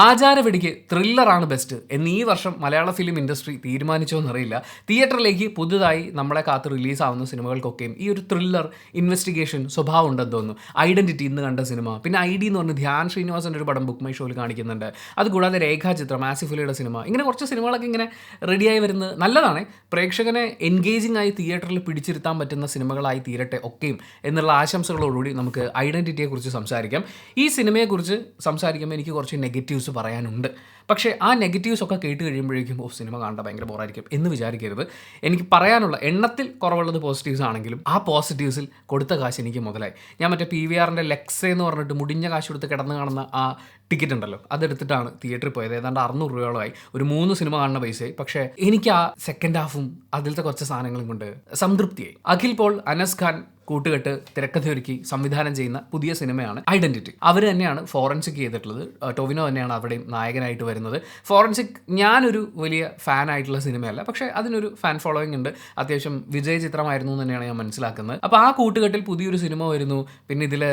ആചാരവെടിക്ക് ത്രില്ലറാണ് best എന്ന് ഈ വർഷം മലയാള ഫിലിം ഇൻഡസ്ട്രി തീരുമാനിച്ചോ എന്നറിയില്ല. തിയേറ്ററിലേക്ക് പുതുതായി നമ്മളെ കാത്ത് റിലീസാവുന്ന സിനിമകൾക്കൊക്കെയും ഈ ഒരു ത്രില്ലർ ഇൻവെസ്റ്റിഗേഷൻ സ്വഭാവം ഉണ്ടെന്ന് തോന്നുന്നു. ഐഡന്റിറ്റി ഇന്ന് കണ്ട സിനിമ, പിന്നെ ID എന്ന് പറഞ്ഞ് ധ്യാൻ ശ്രീനിവാസൻ്റെ ഒരു പടം ബുക്ക് മൈ ഷോയിൽ കാണിക്കുന്നുണ്ട്. അതുകൂടാതെ രേഖാചിത്രം, ആസിഫ് അലിയുടെ സിനിമ, ഇങ്ങനെ കുറച്ച് സിനിമകളൊക്കെ ഇങ്ങനെ റെഡിയായി വരുന്നത് നല്ലതാണ്. പ്രേക്ഷകനെ എൻഗേജിംഗ് ആയി തിയേറ്ററിൽ പിടിച്ചിരുത്താൻ പറ്റുന്ന സിനിമകളായി തീരട്ടെ ഒക്കെയും എന്നുള്ള ആശംസകളോടുകൂടി നമുക്ക് ഐഡന്റിറ്റിയെക്കുറിച്ച് സംസാരിക്കാം. ഈ സിനിമയെക്കുറിച്ച് സംസാരിക്കുമ്പോൾ എനിക്ക് കുറച്ച് നെഗറ്റീവ്സ് പറയാനുണ്ട്. പക്ഷേ ആ നെഗറ്റീവ്സ് ഒക്കെ കേട്ട് കഴിയുമ്പോഴേക്കും സിനിമ കാണേണ്ട ഭയങ്കര ബോറായിരിക്കും എന്ന് വിചാരിക്കരുത്. എനിക്ക് പറയാനുള്ള എണ്ണത്തിൽ കുറവുള്ളത് പോസിറ്റീവ്സ് ആണെങ്കിലും ആ പോസിറ്റീവ്സിൽ കൊടുത്ത കാശ് എനിക്ക് മുതലായി. ഞാൻ മറ്റേ PVRൻ്റെ ലെക്സേ എന്ന് പറഞ്ഞിട്ട് മുടിഞ്ഞ കാശ് കൊടുത്ത് കിടന്ന് കാണുന്ന ആ ടിക്കറ്റ് ഉണ്ടല്ലോ, അതെടുത്തിട്ടാണ് തിയേറ്ററിൽ പോയത്. ഏതാണ്ട് 600 രൂപയോളമായി, ഒരു 3 സിനിമ കാണുന്ന പൈസയായി. പക്ഷേ എനിക്ക് ആ സെക്കൻഡ് ഹാഫും അതിലത്തെ കുറച്ച് സാധനങ്ങളും കൊണ്ട് സംതൃപ്തിയായി. അഖിൽ പോൾ, അനസ് ഖാൻ കൂട്ടുകെട്ട് തിരക്കഥയൊരുക്കി സംവിധാനം ചെയ്യുന്ന പുതിയ സിനിമയാണ് ഐഡന്റിറ്റി. അവർ തന്നെയാണ് ഫോറൻസിക് ചെയ്തിട്ടുള്ളത്. ടൊവിനോ തന്നെയാണ് അവിടെയും നായകനായിട്ട് വരുന്നത്. ഫോറൻസിക് ഞാനൊരു വലിയ ഫാനായിട്ടുള്ള സിനിമയല്ല, പക്ഷേ അതിനൊരു ഫാൻ ഫോളോയിങ് ഉണ്ട്. അത്യാവശ്യം വിജയ ചിത്രമായിരുന്നു എന്ന് തന്നെയാണ് ഞാൻ മനസ്സിലാക്കുന്നത്. അപ്പോൾ ആ കൂട്ടുകെട്ടിൽ പുതിയൊരു സിനിമ വരുന്നു. പിന്നെ ഇതിൽ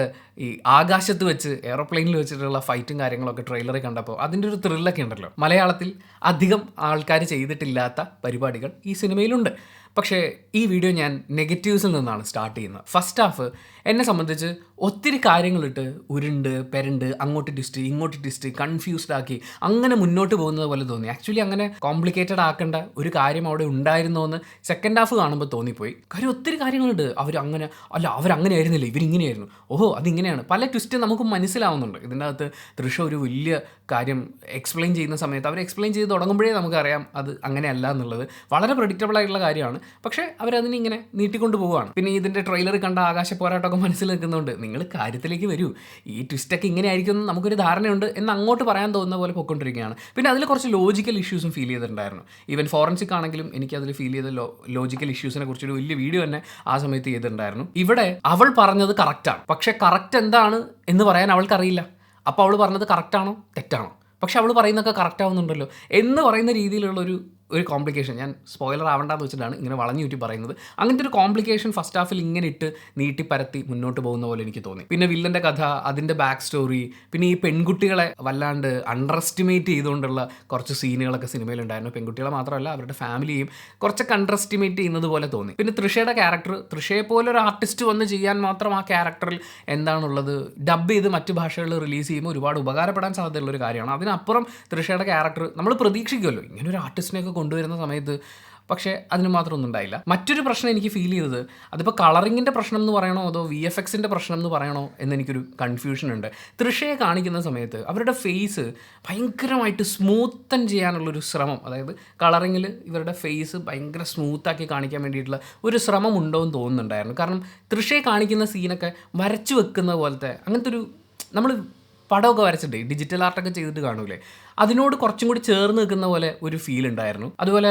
ഈ ആകാശത്ത് വെച്ച് എയറോപ്ലെയിനിൽ വെച്ചിട്ടുള്ള ഫൈറ്റും കാര്യങ്ങളൊക്കെ ട്രെയിലറിൽ കണ്ടപ്പോൾ അതിൻ്റെ ഒരു ത്രില്ലൊക്കെ ഉണ്ടല്ലോ. മലയാളത്തിൽ അധികം ആൾക്കാർ ചെയ്തിട്ടില്ലാത്ത പരിപാടികൾ ഈ സിനിമയിലുണ്ട്. പക്ഷേ ഈ വീഡിയോ ഞാൻ നെഗറ്റീവ്സിൽ നിന്നാണ് സ്റ്റാർട്ട് ചെയ്യുന്നത്. ഫസ്റ്റ് ഹാഫ് എന്നെ സംബന്ധിച്ച് ഒത്തിരി കാര്യങ്ങളിട്ട് ഉരുണ്ട് പെരണ്ട് അങ്ങോട്ട് ട്വിസ്റ്റ് ഇങ്ങോട്ട് ട്വിസ്റ്റ് കൺഫ്യൂസ്ഡ് ആക്കി അങ്ങനെ മുന്നോട്ട് പോകുന്നത് പോലെ തോന്നി. ആക്ച്വലി അങ്ങനെ കോംപ്ലിക്കേറ്റഡ് ആക്കേണ്ട ഒരു കാര്യം അവിടെ ഉണ്ടായിരുന്നോ എന്ന് സെക്കൻഡ് ഹാഫ് കാണുമ്പോൾ തോന്നിപ്പോയി. കാര്യം ഒത്തിരി കാര്യങ്ങളുണ്ട്. അവരങ്ങനെ ആയിരുന്നില്ല, ഇവരിങ്ങനെയായിരുന്നു, ഓഹോ അതിങ്ങനെയാണ്. പല ട്വിസ്റ്റ് നമുക്ക് മനസ്സിലാവുന്നുണ്ട്. ഇതിൻ്റെ അകത്ത് തൃഷ ഒരു വലിയ കാര്യം എക്സ്പ്ലെയിൻ ചെയ്യുന്ന സമയത്ത് അവർ എക്സ്പ്ലെയിൻ ചെയ്ത് തുടങ്ങുമ്പോഴേ നമുക്കറിയാം അത് അങ്ങനെയല്ല എന്നുള്ളത്. വളരെ പ്രെഡിക്റ്റബിൾ ആയിട്ടുള്ള കാര്യമാണ്. പക്ഷേ അവരതിനെ ഇങ്ങനെ നീട്ടിക്കൊണ്ട് പോവുകയാണ്. പിന്നെ ഇതിൻ്റെ ട്രെയിലർ കണ്ട ആകാശ പോരാട്ടമൊക്കെ മനസ്സിൽ നിൽക്കുന്നുണ്ട്. നിങ്ങൾ കാര്യത്തിലേക്ക് വരൂ, ഈ ട്വിസ്റ്റൊക്കെ ഇങ്ങനെ ആയിരിക്കും എന്ന് നമുക്കൊരു ധാരണയുണ്ട് എന്ന് അങ്ങോട്ട് പറയാൻ തോന്നുന്ന പോലെ പൊയ്ക്കൊണ്ടിരിക്കുകയാണ്. പിന്നെ അതിൽ കുറച്ച് ലോജിക്കൽ ഇഷ്യൂസും ഫീൽ ചെയ്തിട്ടുണ്ടായിരുന്നു. ഈവൻ ഫോറൻസിക് ആണെങ്കിലും എനിക്കതിൽ ഫീൽ ചെയ്ത ലോജിക്കൽ ഇഷ്യൂസിനെ കുറിച്ചൊരു വലിയ വീഡിയോ തന്നെ ആ സമയത്ത് ചെയ്തിട്ടുണ്ടായിരുന്നു. ഇവിടെ അവൾ പറഞ്ഞത് കറക്റ്റാണ്, പക്ഷേ കറക്റ്റ് എന്താണ് എന്ന് പറയാൻ അവൾക്കറിയില്ല. അപ്പോൾ അവൾ പറഞ്ഞത് കറക്റ്റാണോ തെറ്റാണോ, പക്ഷെ അവൾ പറയുന്നതൊക്കെ കറക്റ്റ് ആവുന്നുണ്ടല്ലോ എന്ന് പറയുന്ന രീതിയിലുള്ള ഒരു കോംപ്ലിക്കേഷൻ. ഞാൻ സ്പോയിലർ ആവണ്ടെന്ന് വെച്ചിട്ടാണ് ഇങ്ങനെ വളഞ്ഞു ചുറ്റി പറയുന്നത്. അങ്ങനത്തെ ഒരു കോംപ്ലിക്കേഷൻ ഫസ്റ്റ് ഹാഫിൽ ഇങ്ങനെ ഇട്ട് നീട്ടിപ്പരത്തി മുന്നോട്ട് പോകുന്ന പോലെ എനിക്ക് തോന്നി. പിന്നെ വില്ലൻ്റെ കഥ, അതിൻ്റെ ബാക്ക് സ്റ്റോറി, പിന്നെ ഈ പെൺകുട്ടികളെ വല്ലാണ്ട് അണ്ടർ എസ്റ്റിമേറ്റ് ചെയ്തുകൊണ്ടുള്ള കുറച്ച് സീനുകളൊക്കെ സിനിമയിലുണ്ടായിരുന്നു. പെൺകുട്ടികളെ മാത്രമല്ല അവരുടെ ഫാമിലിയും കുറച്ചൊക്കെ അണ്ടർ എസ്റ്റിമേറ്റ് ചെയ്യുന്നത് പോലെ തോന്നി. പിന്നെ തൃഷയുടെ ക്യാരക്ടർ, തൃഷയെ പോലെ ഒരു ആർട്ടിസ്റ്റ് വന്ന് ചെയ്യാൻ മാത്രം ആ ക്യാരക്ടറിൽ എന്താണുള്ളത്, ഡബ് ചെയ്ത് മറ്റ് ഭാഷകളിൽ റിലീസ് ചെയ്യുമ്പോൾ ഒരുപാട് ഉപകാരപ്പെടാൻ സാധ്യതയുള്ള ഒരു കാര്യമാണ്. അതിനപ്പുറം തൃഷയുടെ ക്യാരക്ടർ നമ്മൾ പ്രതീക്ഷിക്കുമല്ലോ ഇങ്ങനെ ഒരു ആർട്ടിസ്റ്റിനെയൊക്കെ കൊണ്ടുവരുന്ന സമയത്ത്. പക്ഷേ അതിന് മാത്രം ഒന്നും ഉണ്ടായില്ല. മറ്റൊരു പ്രശ്നം എനിക്ക് ഫീൽ ചെയ്തത്, അതിപ്പോൾ കളറിങ്ങിൻ്റെ പ്രശ്നം എന്ന് പറയണോ അതോ VFXൻ്റെ പ്രശ്നം എന്ന് പറയണോ എന്നെനിക്കൊരു കൺഫ്യൂഷൻ ഉണ്ട്. തൃഷയെ കാണിക്കുന്ന സമയത്ത് അവരുടെ ഫേസ് ഭയങ്കരമായിട്ട് സ്മൂത്തൻ ചെയ്യാനുള്ളൊരു ശ്രമം, അതായത് കളറിങ്ങിൽ ഇവരുടെ ഫേസ് ഭയങ്കര സ്മൂത്താക്കി കാണിക്കാൻ വേണ്ടിയിട്ടുള്ള ഒരു ശ്രമം ഉണ്ടോ എന്ന് തോന്നുന്നുണ്ടായിരുന്നു. കാരണം തൃഷയെ കാണിക്കുന്ന സീനൊക്കെ വരച്ചു വെക്കുന്ന പോലത്തെ അങ്ങനത്തെ ഒരു, നമ്മൾ പടമൊക്കെ വരച്ചിട്ട് ഡിജിറ്റൽ ആർട്ടൊക്കെ ചെയ്തിട്ട് കാണൂലേ, അതിനോട് കുറച്ചും കൂടി ചേർന്ന് നിൽക്കുന്ന പോലെ ഒരു ഫീൽ ഉണ്ടായിരുന്നു. അതുപോലെ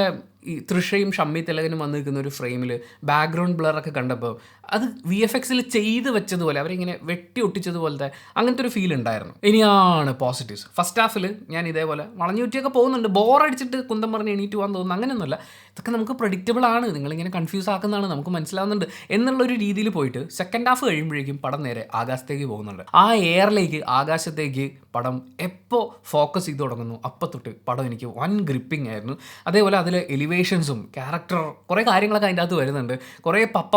ഈ തൃഷയും ഷമ്മി തിലകനും വന്ന് നിൽക്കുന്ന ഒരു ഫ്രെയിമിൽ ബാക്ക്ഗ്രൗണ്ട് ബ്ലറൊക്കെ കണ്ടപ്പോൾ അത് VFXൽ ചെയ്ത് വെച്ചതുപോലെ, അവരിങ്ങനെ വെട്ടി ഒട്ടിച്ചതുപോലത്തെ അങ്ങനത്തെ ഒരു ഫീൽ ഉണ്ടായിരുന്നു. ഇനിയാണ് പോസിറ്റീവ്സ്. ഫസ്റ്റ് ഹാഫിൽ ഞാൻ ഇതേപോലെ വളഞ്ഞുറ്റിയൊക്കെ പോകുന്നുണ്ട്, ബോറടിച്ചിട്ട് കുന്തം പറഞ്ഞ് എണീറ്റ് പോകാൻ തോന്നുന്നു, അങ്ങനെയൊന്നുമല്ല. ഇതൊക്കെ നമുക്ക് പ്രഡിക്റ്റബിൾ ആണ്, നിങ്ങളിങ്ങനെ കൺഫ്യൂസ് ആക്കുന്നതാണ്, നമുക്ക് മനസ്സിലാവുന്നുണ്ട് എന്നുള്ളൊരു രീതിയിൽ പോയിട്ട് സെക്കൻഡ് ഹാഫ് കഴിയുമ്പോഴേക്കും പടം നേരെ ആകാശത്തേക്ക് പോകുന്നുണ്ട്. ആ എയറിലേക്ക്, ആകാശത്തേക്ക് പടം എപ്പോൾ ഫോക്കസ് ചെയ്ത് തുടങ്ങുന്നു അപ്പോൾ തൊട്ട് പടം എനിക്ക് വൻ ഗ്രിപ്പിംഗ് ആയിരുന്നു. അതേപോലെ അതിൽ എലിവേഷൻസും ക്യാരക്ടർ കുറേ കാര്യങ്ങളൊക്കെ അതിൻ്റെ അകത്ത് വരുന്നുണ്ട്. കുറേ പപ്പ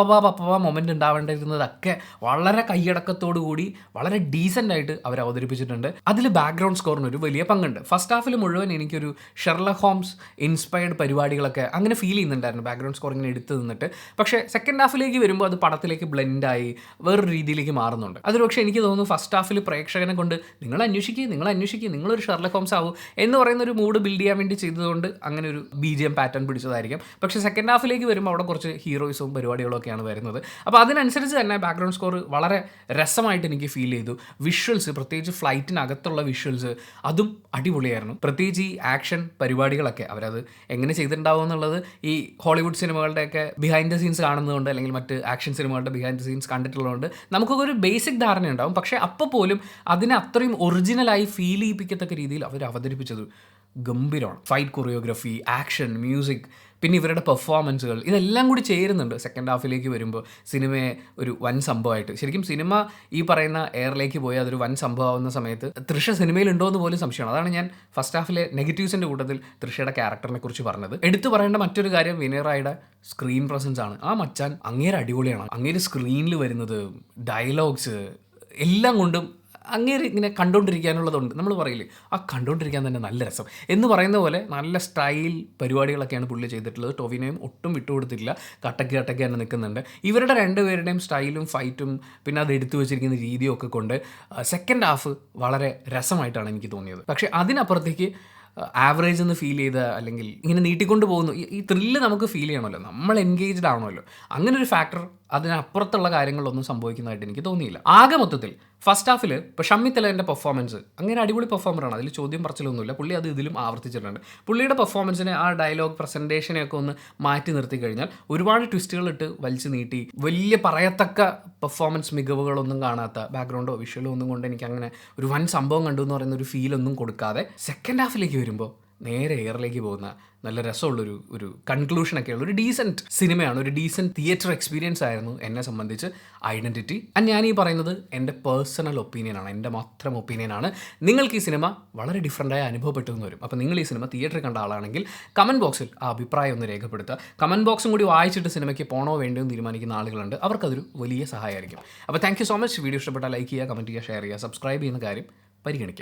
മൊമെൻ്റ് ഉണ്ടാവേണ്ടിയിരുന്നതൊക്കെ വളരെ കൈയടക്കത്തോടു കൂടി വളരെ ഡീസൻ്റായിട്ട് അവർ അവതരിപ്പിച്ചിട്ടുണ്ട്. അതിൽ ബാക്ക്ഗ്രൗണ്ട് സ്കോറിന് ഒരു വലിയ പങ്കുണ്ട്. ഫസ്റ്റ് ഹാഫിൽ മുഴുവൻ എനിക്കൊരു ഷെർലക് ഹോംസ് ഇൻസ്പയർഡ് പരിപാടികളൊക്കെ അങ്ങനെ ഫീൽ ചെയ്യുന്നുണ്ടായിരുന്നു, ബാക്ക്ഗ്രൗണ്ട് സ്കോറിങ്ങിനെ എടുത്ത് നിന്നിട്ട്. പക്ഷേ സെക്കൻഡ് ഹാഫിലേക്ക് വരുമ്പോൾ അത് പടത്തിലേക്ക് ബ്ലെൻഡായി വേറൊരു രീതിയിലേക്ക് മാറുന്നുണ്ട്. അതൊരു പക്ഷേ എനിക്ക് തോന്നുന്നു ഫസ്റ്റ് ഹാഫിൽ പ്രേക്ഷകനെ കൊണ്ട് നിങ്ങൾ അന്വേഷിക്കുക, നിങ്ങളൊരു ഷെർലക് ഹോംസ് ആവും എന്ന് പറയുന്ന ഒരു മൂഡ് ബിൽഡ് ചെയ്യാൻ വേണ്ടി ചെയ്തതുകൊണ്ട് അങ്ങനെ ഒരു BGM പാറ്റേൺ പിടിച്ചതായിരിക്കും. പക്ഷേ സെക്കൻഡ് ഹാഫിലേക്ക് വരുമ്പോൾ അവിടെ കുറച്ച് ഹീറോയിസും പരിപാടികളൊക്കെയാണ് വരുന്നത്. അപ്പോൾ അതിനനുസരിച്ച് തന്നെ ബാക്ക്ഗ്രൗണ്ട് സ്കോർ വളരെ രസമായിട്ട് എനിക്ക് ഫീൽ ചെയ്തു. വിഷ്വൽസ്, പ്രത്യേകിച്ച് ഫ്ലൈറ്റിനകത്തുള്ള വിഷ്വൽസ്, അതും അടിപൊളിയായിരുന്നു. പ്രത്യേകിച്ച് ഈ ആക്ഷൻ പരിപാടികളൊക്കെ അവരത് എങ്ങനെ ചെയ്തിട്ടുണ്ടാവും എന്നുള്ളത് ഈ ഹോളിവുഡ് സിനിമകളുടെയൊക്കെ ബിഹൈൻഡ് ദ സീൻസ് കാണുന്നതുകൊണ്ട്, അല്ലെങ്കിൽ മറ്റ് ആക്ഷൻ സിനിമകളുടെ ബിഹൈൻഡ് ദ സീൻസ് കണ്ടിട്ടുള്ളതുകൊണ്ട് നമുക്കൊക്കെ ഒരു ബേസിക് ധാരണയുണ്ടാവും. പക്ഷേ അപ്പോൾ പോലും അതിനെ അത്രയും ഒറിജിനലായി ഫീൽ ചെയ്യിപ്പിക്കത്തക്ക രീതിയിൽ അവർ അവതരിപ്പിച്ചത് ഗംഭീരമാണ്. ഫൈറ്റ് കൊറിയോഗ്രഫി, ആക്ഷൻ, മ്യൂസിക്, പിന്നെ ഇവരുടെ പെർഫോമൻസുകൾ, ഇതെല്ലാം കൂടി ചേരുന്നുണ്ട് സെക്കൻഡ് ഹാഫിലേക്ക് വരുമ്പോൾ സിനിമയെ ഒരു വൻ സംഭവമായിട്ട്. ശരിക്കും സിനിമ ഈ പറയുന്ന എയറിലേക്ക് പോയി അതൊരു വൻ സംഭവമാവുന്ന സമയത്ത് തൃഷ സിനിമയിലുണ്ടോ എന്ന് പോലും സംശയമാണ്. അതാണ് ഞാൻ ഫസ്റ്റ് ഹാഫിലെ നെഗറ്റീവ്സിൻ്റെ കൂട്ടത്തിൽ തൃഷയുടെ ക്യാരക്ടറിനെ കുറിച്ച് പറഞ്ഞത്. എടുത്തു പറയേണ്ട മറ്റൊരു കാര്യം വിനയ് റായിയുടെ സ്ക്രീൻ പ്രസൻസ് ആണ്. ആ മച്ചാൻ അങ്ങേര് അടിപൊളിയാണ്. അങ്ങേര് സ്ക്രീനിൽ വരുന്നത്, ഡയലോഗ്സ് എല്ലാം കൊണ്ടും അങ്ങേര് ഇങ്ങനെ കണ്ടുകൊണ്ടിരിക്കാനുള്ളതുണ്ട്. നമ്മൾ പറയില്ലേ, ആ കണ്ടുകൊണ്ടിരിക്കാൻ തന്നെ നല്ല രസം എന്ന് പറയുന്ന പോലെ നല്ല സ്റ്റൈൽ പരിപാടികളൊക്കെയാണ് പുള്ളി ചെയ്തിട്ടുള്ളത്. ടൊവിനോയും ഒട്ടും വിട്ടുകൊടുത്തിട്ടില്ല, കട്ടക്ക് തന്നെ നിൽക്കുന്നുണ്ട്. ഇവരുടെ രണ്ടുപേരുടെയും സ്റ്റൈലും ഫൈറ്റും പിന്നെ അത് എടുത്തു വെച്ചിരിക്കുന്ന രീതിയും ഒക്കെ കൊണ്ട് സെക്കൻഡ് ഹാഫ് വളരെ രസമായിട്ടാണ് എനിക്ക് തോന്നിയത്. പക്ഷേ അതിനപ്പുറത്തേക്ക് ആവറേജ് എന്ന് ഫീൽ ചെയ്ത, അല്ലെങ്കിൽ ഇങ്ങനെ നീട്ടിക്കൊണ്ട് പോകുന്നു, ഈ ത്രില്ല് നമുക്ക് ഫീൽ ചെയ്യണമല്ലോ, നമ്മൾ എൻഗേജ്ഡ് ആവണമല്ലോ. അങ്ങനെ ഒരു ഫാക്ടർ അതിനപ്പുറത്തുള്ള കാര്യങ്ങളൊന്നും സംഭവിക്കുന്നതായിട്ട് എനിക്ക് തോന്നിയില്ല. ആകെ മൊത്തത്തിൽ ഫസ്റ്റ് ഹാഫിൽ ഇപ്പോൾ ഷമ്മി തലേൻ്റെ പെർഫോമൻസ് അങ്ങനെ അടിപൊളി പെർഫോമറാണ്, അതിൽ ചോദ്യം പറച്ചിലൊന്നുമില്ല. പുള്ളി അത് ഇതിലും ആവർത്തിച്ചിട്ടുണ്ട്. പുള്ളിയുടെ പെർഫോമൻസിനെ, ആ ഡയലോഗ് പ്രസൻറ്റേഷനെയൊക്കെ ഒന്ന് മാറ്റി നിർത്തി കഴിഞ്ഞാൽ ഒരുപാട് ട്വിസ്റ്റുകളിട്ട് വലിച്ചു നീട്ടി വലിയ പറയത്തക്ക പെർഫോമൻസ് മികവുകളൊന്നും കാണാത്ത, ബാക്ക്ഗ്രൗണ്ടോ വിഷ്വലോ ഒന്നും കൊണ്ട് എനിക്ക് അങ്ങനെ ഒരു വൻ സംഭവം കണ്ടു എന്ന് പറയുന്ന ഒരു ഫീലൊന്നും കൊടുക്കാതെ സെക്കൻഡ് ഹാഫിലേക്ക് വരുമ്പോൾ നേരെ എയറിലേക്ക് പോകുന്ന നല്ല രസമുള്ളൊരു കൺക്ലൂഷനൊക്കെയുള്ള ഒരു ഡീസൻറ്റ് സിനിമയാണ്. ഒരു ഡീസൻറ്റ് തിയേറ്റർ എക്സ്പീരിയൻസ് ആയിരുന്നു എന്നെ സംബന്ധിച്ച് ഐഡൻറ്റിറ്റി. ഞാൻ ഈ പറയുന്നത് എൻ്റെ പേഴ്സണൽ ഒപ്പീനിയനാണ്, എൻ്റെ മാത്രം ഒപ്പീനിയനാണ്. നിങ്ങൾക്ക് ഈ സിനിമ വളരെ ഡിഫറൻ്റായി അനുഭവപ്പെട്ടു എന്ന് വരും. അപ്പോൾ നിങ്ങൾ ഈ സിനിമ തിയേറ്ററിൽ കണ്ട ആളാണെങ്കിൽ കമൻറ്റ് ബോക്സിൽ ആ അഭിപ്രായം ഒന്ന് രേഖപ്പെടുത്തുക. കമൻറ്റ് ബോക്സും കൂടി വായിച്ചിട്ട് സിനിമയ്ക്ക് പോകണോ വേണ്ടോ എന്ന് തീരുമാനിക്കുന്ന ആളുകളുണ്ട്, അവർക്കതൊരു വലിയ സഹായമായിരിക്കും. അപ്പോൾ thank you so much. Video ഇഷ്ടപ്പെട്ടാൽ ലൈക്ക് ചെയ്യുക, കമൻറ്റ് ചെയ്യുക, ഷെയർ ചെയ്യുക, സബ്സ്ക്രൈബ് ചെയ്യുന്ന കാര്യം പരിഗണിക്കുക.